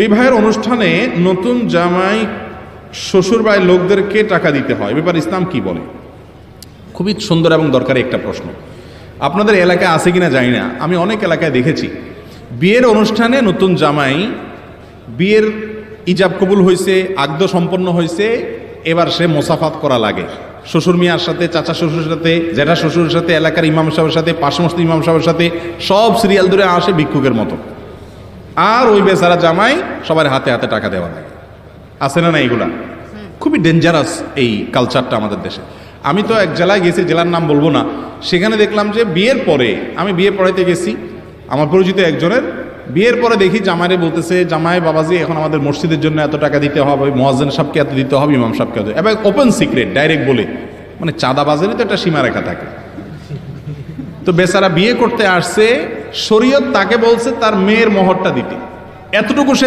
বিবাহের অনুষ্ঠানে নতুন জামাই শ্বশুর বাড়ির লোকদেরকে টাকা দিতে হয়, ব্যাপার ইসলাম কি বলে? খুবই সুন্দর এবং দরকারি একটা প্রশ্ন। আপনাদের এলাকায় আছে কিনা জানি না, আমি অনেক এলাকায় দেখেছি বিয়ের অনুষ্ঠানে নতুন জামাই বিয়ের ইজাব কবুল হয়েছে, আগদ সম্পন্ন হয়েছে, এবার সে মোসাফাত করা লাগে শ্বশুর মিয়ার সাথে, চাচা শ্বশুরের সাথে, জ্যাঠা শ্বশুরের সাথে, এলাকার ইমাম সাহেবের সাথে, পাশমস্ত ইমাম সাহেবের সাথে, সব সিরিয়াল ধরে আসে ভিক্ষুকের মতো। আর ওই বেচারা জামাই সবার হাতে হাতে টাকা দেওয়া লাগে। আছে না না? এগুলা খুবই ডেঞ্জারাস এই কালচারটা আমাদের দেশে। আমি তো এক জেলায় গেছি, জেলার নাম বলবো না, সেখানে দেখলাম যে বিয়ের পরে, আমি বিয়ে পড়াইতে গেছি আমার পরিচিত একজনের, বিয়ের পরে দেখি জামাইরে বলতেছে, জামাই বাবাজি এখন আমাদের মসজিদের জন্য এত টাকা দিতে হবে, মুয়াজ্জিন সাহেবকে এত দিতে হবে, ইমাম সাহেবকে এত, এবং ওপেন সিক্রেট ডাইরেক্ট বলে, মানে চাঁদাবাজারই তো একটা সীমারেখা থাকে। তো বেচারা বিয়ে করতে আসছে, শরীয়ত তাকে বলছে তার মেয়ের মোহরটা দিতে, এতটুকু সে